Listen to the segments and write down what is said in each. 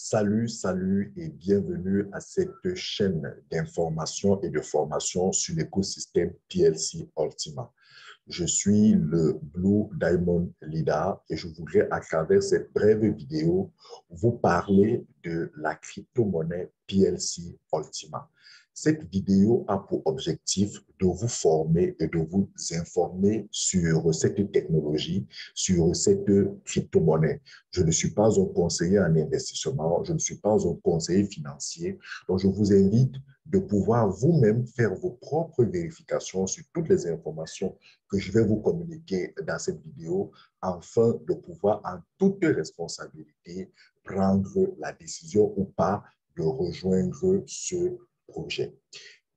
Salut et bienvenue à cette chaîne d'information et de formation sur l'écosystème PLC Ultima. Je suis le Blue Diamond Leader et je voudrais à travers cette brève vidéo vous parler de la crypto-monnaie PLC Ultima. Cette vidéo a pour objectif de vous former et de vous informer sur cette technologie, sur cette crypto-monnaie. Je ne suis pas un conseiller en investissement, je ne suis pas un conseiller financier, donc je vous invite de pouvoir vous-même faire vos propres vérifications sur toutes les informations que je vais vous communiquer dans cette vidéo afin de pouvoir en toute responsabilité prendre la décision ou pas de rejoindre ce projet.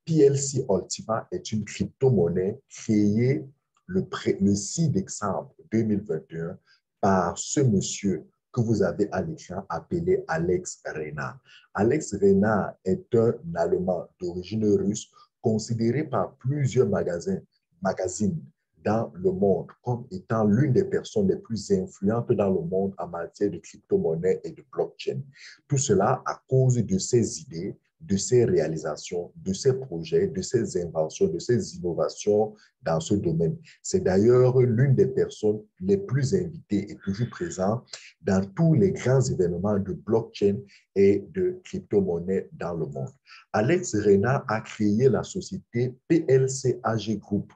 PLC Ultima est une crypto-monnaie créée le 6 décembre 2021 par ce monsieur que vous avez à l'écran appelé Alex Renard. Alex Renard est un Allemand d'origine russe considéré par plusieurs magazines dans le monde comme étant l'une des personnes les plus influentes dans le monde en matière de crypto-monnaie et de blockchain. Tout cela à cause de ses idées, de ses réalisations, de ses projets, de ses inventions, de ses innovations dans ce domaine. C'est d'ailleurs l'une des personnes les plus invitées et toujours présentes dans tous les grands événements de blockchain et de crypto-monnaie dans le monde. Alex Renard a créé la société PLC AG Group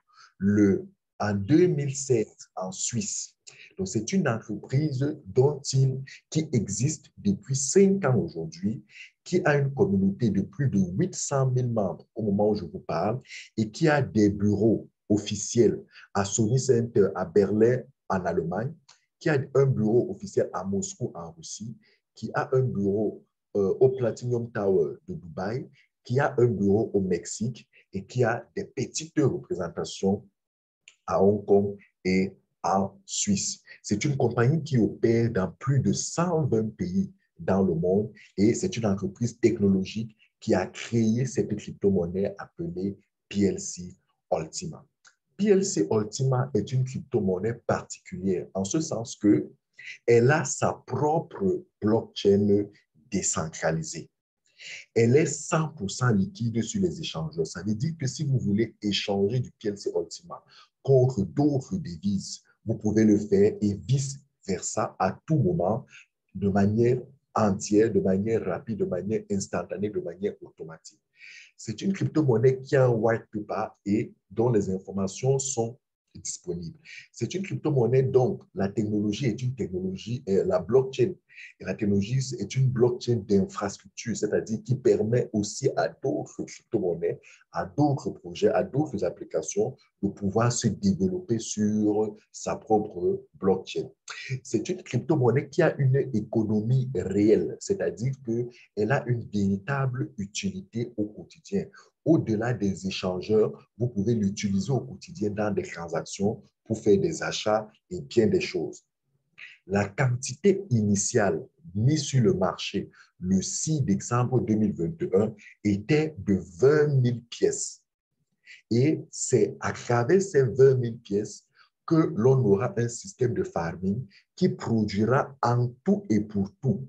en 2007 en Suisse. Donc, c'est une entreprise qui existe depuis 5 ans aujourd'hui, qui a une communauté de plus de 800 000 membres au moment où je vous parle et qui a des bureaux officiels à Sony Center à Berlin en Allemagne, qui a un bureau officiel à Moscou en Russie, qui a un bureau au Platinum Tower de Dubaï, qui a un bureau au Mexique et qui a des petites représentations à Hong Kong et en Suisse. C'est une compagnie qui opère dans plus de 120 pays dans le monde et c'est une entreprise technologique qui a créé cette crypto-monnaie appelée PLC Ultima. PLC Ultima est une crypto-monnaie particulière en ce sens que elle a sa propre blockchain décentralisée. Elle est 100% liquide sur les échangeurs. Ça veut dire que si vous voulez échanger du PLC Ultima contre d'autres devises, vous pouvez le faire et vice-versa à tout moment, de manière entière, de manière rapide, de manière instantanée, de manière automatique. C'est une crypto-monnaie qui a un white paper et dont les informations sont disponibles. C'est une crypto-monnaie, donc la technologie est une technologie, la blockchain, et la technologie est une blockchain d'infrastructure, c'est-à-dire qui permet aussi à d'autres crypto-monnaies, à d'autres projets, à d'autres applications de pouvoir se développer sur sa propre blockchain. C'est une crypto-monnaie qui a une économie réelle, c'est-à-dire qu'elle a une véritable utilité au quotidien. Au-delà des échangeurs, vous pouvez l'utiliser au quotidien dans des transactions pour faire des achats et bien des choses. La quantité initiale mise sur le marché le 6 décembre 2021 était de 20 000 pièces. Et c'est à travers ces 20 000 pièces que l'on aura un système de farming qui produira en tout et pour tout,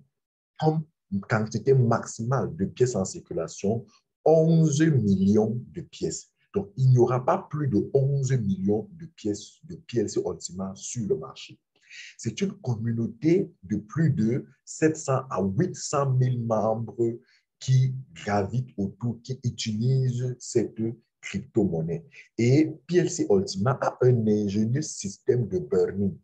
comme une quantité maximale de pièces en circulation, 11 millions de pièces. Donc, il n'y aura pas plus de 11 millions de pièces de PLC Ultima sur le marché. C'est une communauté de plus de 700 à 800 000 membres qui gravitent autour, qui utilisent cette crypto-monnaie. Et PLC Ultima a un ingénieux système de burning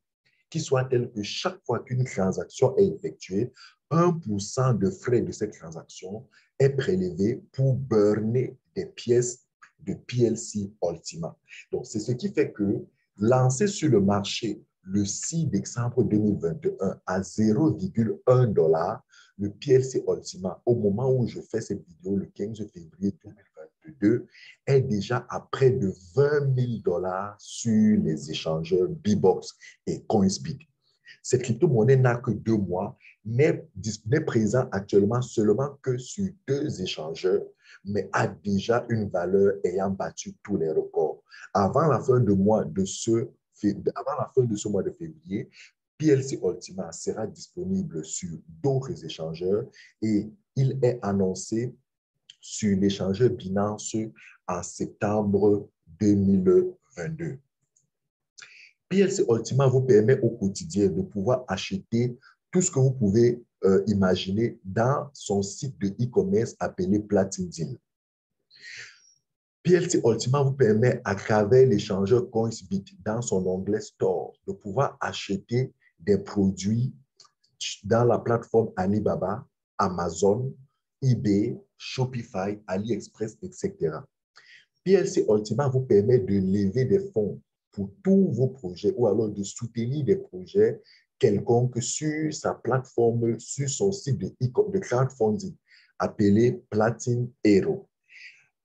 qui soit tel que chaque fois qu'une transaction est effectuée, 1% de frais de cette transaction est prélevé pour burner des pièces de PLC Ultima. Donc, c'est ce qui fait que lancé sur le marché le 6 décembre 2021 à 0,1 $, le PLC Ultima, au moment où je fais cette vidéo, le 15 février 2022, est déjà à près de 20 000 $ sur les échangeurs Bbox et Coinsbit. Cette crypto-monnaie n'a que 2 mois, n'est présent actuellement seulement que sur 2 échangeurs, mais a déjà une valeur ayant battu tous les records. Avant la fin de ce mois de février, PLC Ultima sera disponible sur d'autres échangeurs et il est annoncé sur l'échangeur Binance en septembre 2022. PLC Ultima vous permet au quotidien de pouvoir acheter tout ce que vous pouvez imaginer dans son site de e-commerce appelé Platin Deal. PLC Ultima vous permet, à travers l'échangeur Coinsbit dans son onglet Store, de pouvoir acheter des produits dans la plateforme Alibaba, Amazon, eBay, Shopify, AliExpress, etc. PLC Ultima vous permet de lever des fonds pour tous vos projets ou alors de soutenir des projets quelconques sur sa plateforme, sur son site de crowdfunding appelé Platin Hero.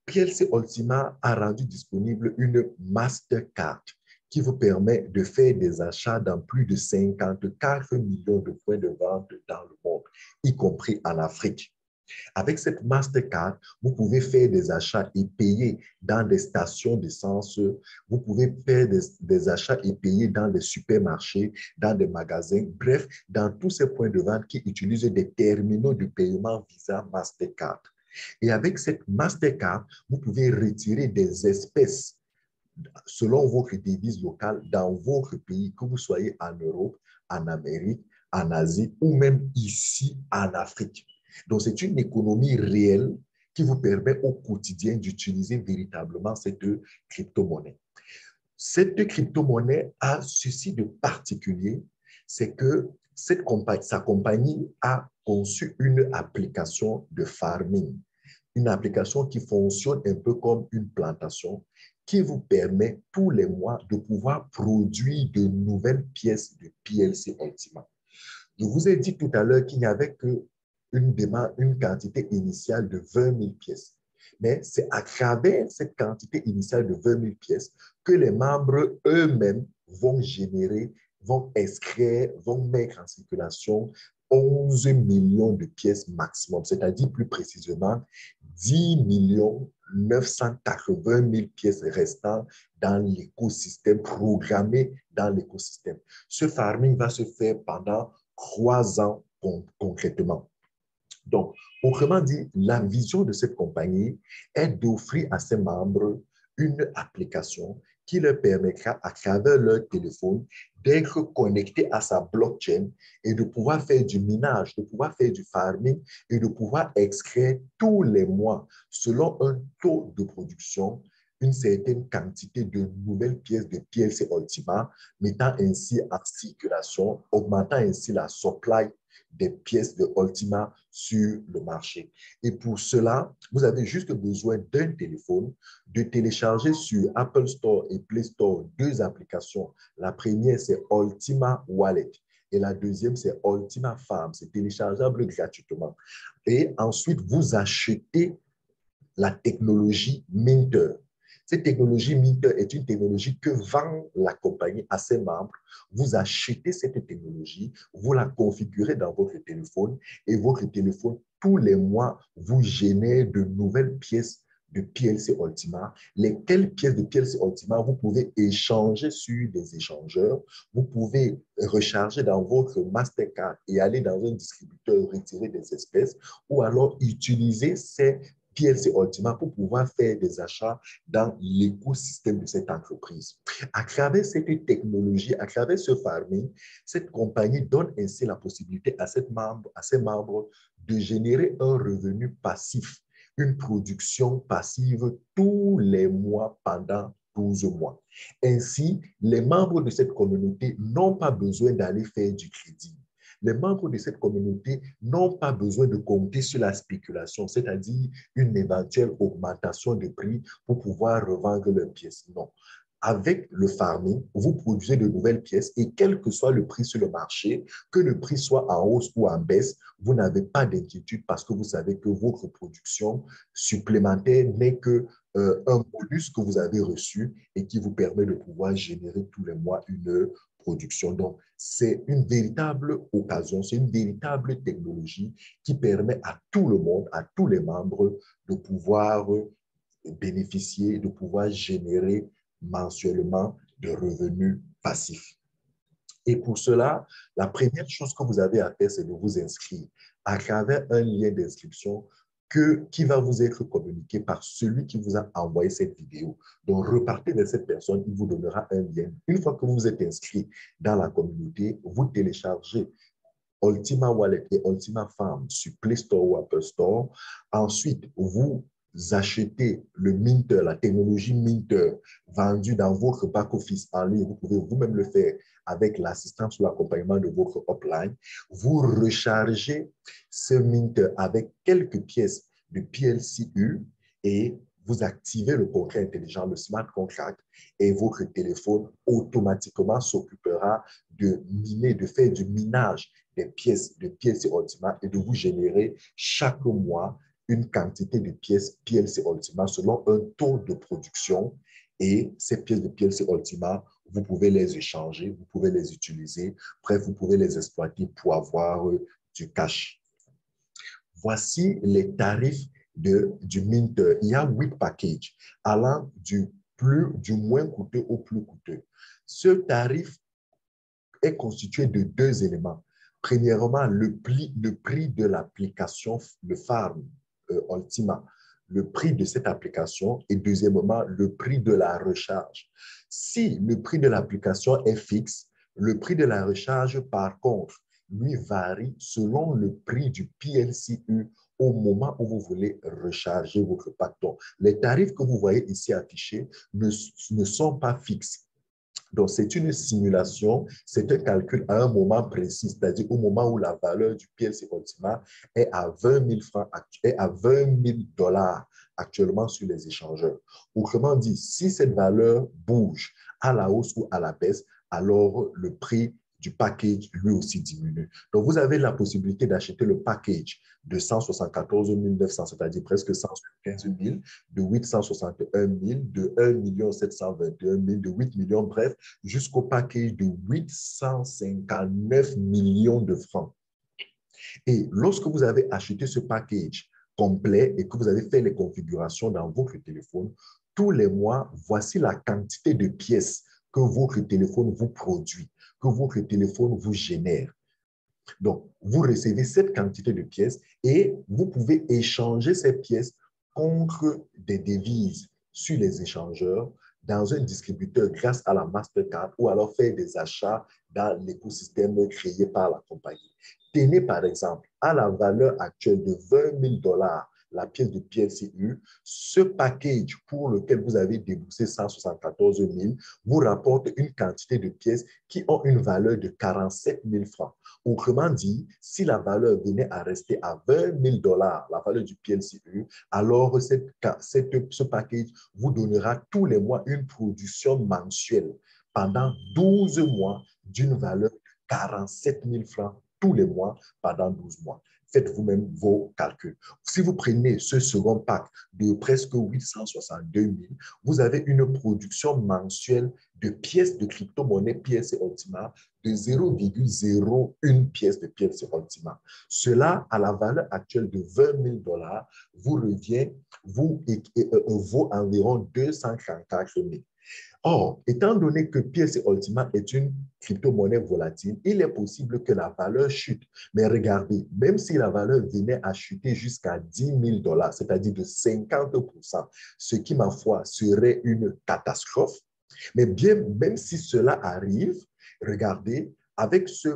PLC Ultima a rendu disponible une Mastercard qui vous permet de faire des achats dans plus de 54 millions de points de vente dans le monde, y compris en Afrique. Avec cette Mastercard, vous pouvez faire des achats et payer dans des stations d'essence. Vous pouvez faire des achats et payer dans des supermarchés, dans des magasins, bref, dans tous ces points de vente qui utilisent des terminaux de paiement Visa Mastercard. Et avec cette Mastercard, vous pouvez retirer des espèces selon votre devise locale dans votre pays, que vous soyez en Europe, en Amérique, en Asie ou même ici en Afrique. Donc, c'est une économie réelle qui vous permet au quotidien d'utiliser véritablement cette crypto-monnaie. Cette crypto-monnaie a ceci de particulier, c'est que sa compagnie a conçu une application de farming, une application qui fonctionne un peu comme une plantation qui vous permet tous les mois de pouvoir produire de nouvelles pièces de PLC Ultima. Je vous ai dit tout à l'heure qu'il n'y avait une quantité initiale de 20 000 pièces. Mais c'est à travers cette quantité initiale de 20 000 pièces que les membres eux-mêmes vont générer, vont inscrire, vont mettre en circulation 11 millions de pièces maximum, c'est-à-dire plus précisément 10 980 000 pièces restant dans l'écosystème, programmées dans l'écosystème. Ce farming va se faire pendant 3 ans concrètement. Donc, autrement dit, la vision de cette compagnie est d'offrir à ses membres une application qui leur permettra, à travers leur téléphone, d'être connectés à sa blockchain et de pouvoir faire du minage, de pouvoir faire du farming et de pouvoir extraire tous les mois, selon un taux de production, une certaine quantité de nouvelles pièces de PLC Ultima, mettant ainsi en circulation, augmentant ainsi la supply des pièces de Ultima sur le marché. Et pour cela, vous avez juste besoin d'un téléphone, de télécharger sur Apple Store et Play Store 2 applications. La première, c'est Ultima Wallet. Et la deuxième, c'est Ultima Farm. C'est téléchargeable gratuitement. Et ensuite, vous achetez la technologie Minter. Cette technologie Minter est une technologie que vend la compagnie à ses membres. Vous achetez cette technologie, vous la configurez dans votre téléphone et votre téléphone, tous les mois, vous génère de nouvelles pièces de PLC Ultima. Lesquelles pièces de PLC Ultima vous pouvez échanger sur des échangeurs. Vous pouvez recharger dans votre Mastercard et aller dans un distributeur retirer des espèces ou alors utiliser ces PLC Ultima pour pouvoir faire des achats dans l'écosystème de cette entreprise. À travers cette technologie, à travers ce farming, cette compagnie donne ainsi la possibilité à ses membres de générer un revenu passif, une production passive tous les mois pendant 12 mois. Ainsi, les membres de cette communauté n'ont pas besoin d'aller faire du crédit. Les membres de cette communauté n'ont pas besoin de compter sur la spéculation, c'est-à-dire une éventuelle augmentation de prix pour pouvoir revendre leurs pièces. Non. Avec le farming, vous produisez de nouvelles pièces et quel que soit le prix sur le marché, que le prix soit en hausse ou en baisse, vous n'avez pas d'inquiétude parce que vous savez que votre production supplémentaire n'est que un bonus que vous avez reçu et qui vous permet de pouvoir générer tous les mois une production. Donc, c'est une véritable occasion, c'est une véritable technologie qui permet à tout le monde, à tous les membres de pouvoir bénéficier, de pouvoir générer mensuellement de revenus passifs. Et pour cela, la première chose que vous avez à faire, c'est de vous inscrire à travers un lien d'inscription qui va vous être communiqué par celui qui vous a envoyé cette vidéo. Donc, repartez de cette personne, il vous donnera un lien. Une fois que vous êtes inscrit dans la communauté, vous téléchargez Ultima Wallet et Ultima Farm sur Play Store ou Apple Store. Ensuite, vous achetez le Minter, la technologie Minter vendue dans votre back-office en ligne. Vous pouvez vous-même le faire avec l'assistance ou l'accompagnement de votre upline. Vous rechargez ce Minter avec quelques pièces de PLCU et vous activez le contrat intelligent, le smart contract, et votre téléphone automatiquement s'occupera de miner, de faire du minage des pièces de PLC Ultima et de vous générer chaque mois une quantité de pièces PLC Ultima selon un taux de production. Et ces pièces de PLC Ultima, vous pouvez les échanger, vous pouvez les utiliser, bref, vous pouvez les exploiter pour avoir du cash. Voici les tarifs du Minter. Il y a 8 packages allant du moins coûteux au plus coûteux. Ce tarif est constitué de deux éléments. Premièrement, le prix de l'application, le Farm Ultima, le prix de cette application, et deuxièmement, le prix de la recharge. Si le prix de l'application est fixe, le prix de la recharge, par contre, lui varie selon le prix du PLCU au moment où vous voulez recharger votre pack. Donc, les tarifs que vous voyez ici affichés ne sont pas fixes. Donc, c'est une simulation, c'est un calcul à un moment précis, c'est-à-dire au moment où la valeur du PLC Ultima est à 20 000 francs, est à 20 000 dollars actuellement sur les échangeurs. Autrement dit, si cette valeur bouge à la hausse ou à la baisse, alors le prix du package lui aussi diminue. Donc, vous avez la possibilité d'acheter le package de 174 900, c'est-à-dire presque 115 000, de 861 000, de 1 721 000, de 8 millions, bref, jusqu'au package de 859 millions de francs. Et lorsque vous avez acheté ce package complet et que vous avez fait les configurations dans votre téléphone, tous les mois, voici la quantité de pièces que votre téléphone vous produit, que votre téléphone vous génère. Donc, vous recevez cette quantité de pièces et vous pouvez échanger ces pièces contre des devises sur les échangeurs dans un distributeur grâce à la Mastercard ou alors faire des achats dans l'écosystème créé par la compagnie. Tenez par exemple à la valeur actuelle de 20 000 dollars la pièce de PLCU, ce package pour lequel vous avez déboursé 174 000 vous rapporte une quantité de pièces qui ont une valeur de 47 000 francs. Autrement dit, si la valeur venait à rester à 20 000 dollars, la valeur du PLCU, alors ce package vous donnera tous les mois une production mensuelle pendant 12 mois d'une valeur de 47 000 francs tous les mois pendant 12 mois. Faites vous-même vos calculs. Si vous prenez ce second pack de presque 862 000, vous avez une production mensuelle de pièces de crypto-monnaie PLC Ultima de 0,01 pièce de PLC Ultima. Cela, à la valeur actuelle de 20 000 dollars, vous vaut environ 234 000. Or, étant donné que PLC Ultima est une crypto-monnaie volatile, il est possible que la valeur chute. Mais regardez, même si la valeur venait à chuter jusqu'à 10 000 dollars, c'est-à-dire de 50%, ce qui, ma foi, serait une catastrophe, mais bien, même si cela arrive, regardez, avec ce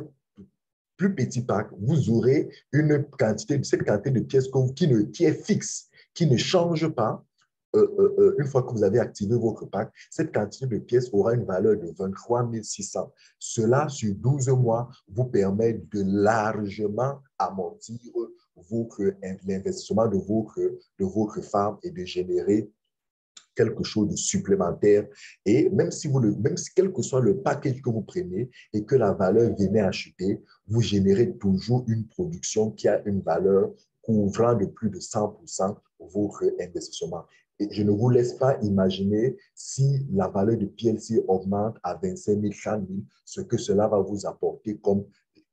plus petit pack, vous aurez cette quantité de pièces qui est fixe, qui ne change pas. Une fois que vous avez activé votre pack, cette quantité de pièces aura une valeur de 23 600. Cela, sur 12 mois, vous permet de largement amortir l'investissement de votre farm et de générer quelque chose de supplémentaire. Et même si quel que soit le package que vous prenez et que la valeur venait à chuter, vous générez toujours une production qui a une valeur couvrant de plus de 100% votre investissement. Et je ne vous laisse pas imaginer si la valeur de PLC augmente à 25 000, 30 000, ce que cela va vous apporter comme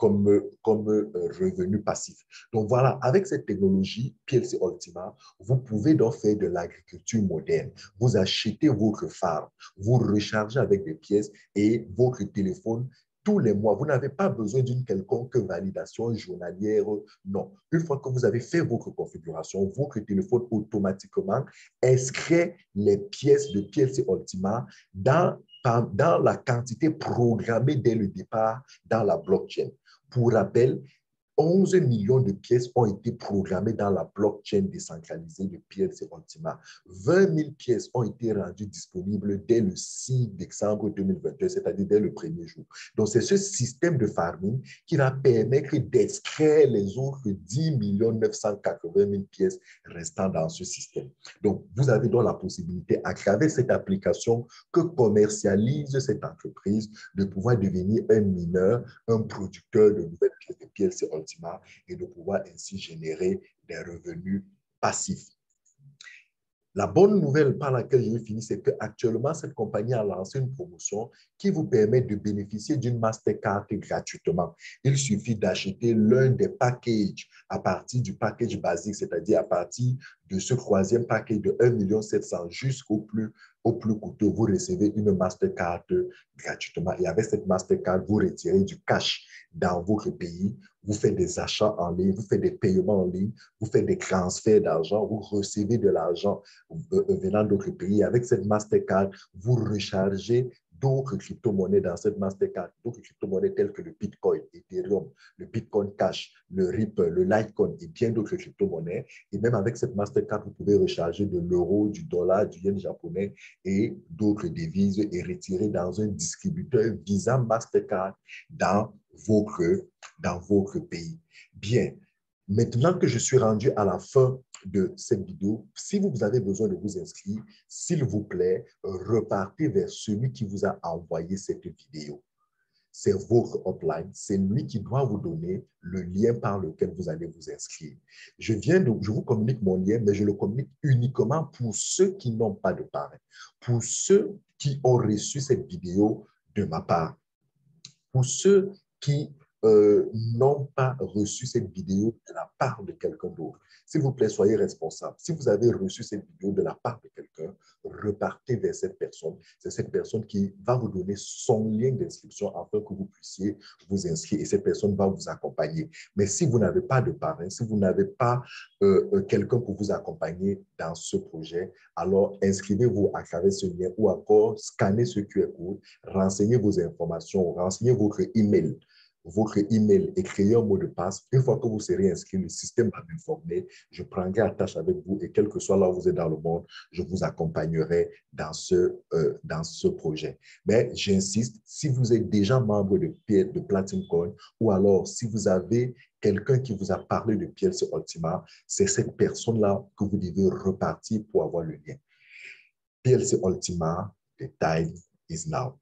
revenu passif. Donc voilà, avec cette technologie PLC Ultima, vous pouvez donc faire de l'agriculture moderne. Vous achetez votre farm, vous rechargez avec des pièces et votre téléphone tous les mois. Vous n'avez pas besoin d'une quelconque validation journalière. Non. Une fois que vous avez fait votre configuration, votre téléphone automatiquement inscrit les pièces de PLC Ultima dans la quantité programmée dès le départ dans la blockchain. Pour rappel, 11 millions de pièces ont été programmées dans la blockchain décentralisée de PLC Ultima. 20 000 pièces ont été rendues disponibles dès le 6 décembre 2022, c'est-à-dire dès le premier jour. Donc, c'est ce système de farming qui va permettre d'extraire les autres 10 980 000 pièces restant dans ce système. Donc, vous avez donc la possibilité, à travers cette application que commercialise cette entreprise, de pouvoir devenir un mineur, un producteur de nouvelles pièces de PLC Ultima et de pouvoir ainsi générer des revenus passifs. La bonne nouvelle par laquelle je vais finir, c'est qu'actuellement, cette compagnie a lancé une promotion qui vous permet de bénéficier d'une Mastercard gratuitement. Il suffit d'acheter l'un des packages à partir du package basique, c'est-à-dire à partir de ce troisième package de 1 700 000 jusqu'au plus coûteux, vous recevez une Mastercard gratuitement. Et avec cette Mastercard, vous retirez du cash dans votre pays, vous faites des achats en ligne, vous faites des paiements en ligne, vous faites des transferts d'argent, vous recevez de l'argent venant d'autres pays. Avec cette Mastercard, vous rechargez d'autres crypto-monnaies dans cette Mastercard, d'autres crypto-monnaies telles que le Bitcoin, Ethereum, le Bitcoin Cash, le Ripple, le Litecoin et bien d'autres crypto-monnaies. Et même avec cette Mastercard, vous pouvez recharger de l'euro, du dollar, du yen japonais et d'autres devises et retirer dans un distributeur Visa Mastercard dans votre pays. Bien, maintenant que je suis rendu à la fin de cette vidéo, si vous avez besoin de vous inscrire, s'il vous plaît, repartez vers celui qui vous a envoyé cette vidéo. C'est votre hotline, c'est lui qui doit vous donner le lien par lequel vous allez vous inscrire. Je vous communique mon lien, mais je le communique uniquement pour ceux qui n'ont pas de parrain, pour ceux qui ont reçu cette vidéo de ma part. Pour ceux qui n'ont pas reçu cette vidéo de la part de quelqu'un d'autre, s'il vous plaît, soyez responsable. Si vous avez reçu cette vidéo de la part de quelqu'un, repartez vers cette personne. C'est cette personne qui va vous donner son lien d'inscription afin que vous puissiez vous inscrire et cette personne va vous accompagner. Mais si vous n'avez pas de parrain, si vous n'avez pas quelqu'un pour vous accompagner dans ce projet, alors inscrivez-vous à travers ce lien ou encore scannez ce QR code, renseignez vos informations, renseignez votre email et créez un mot de passe. Une fois que vous serez inscrit, le système va m'informer. Je prendrai attache avec vous et quel que soit là où vous êtes dans le monde, je vous accompagnerai dans ce projet. Mais j'insiste, si vous êtes déjà membre de Platinum Coin ou alors si vous avez quelqu'un qui vous a parlé de PLC Ultima, c'est cette personne-là que vous devez repartir pour avoir le lien. PLC Ultima, the time is now.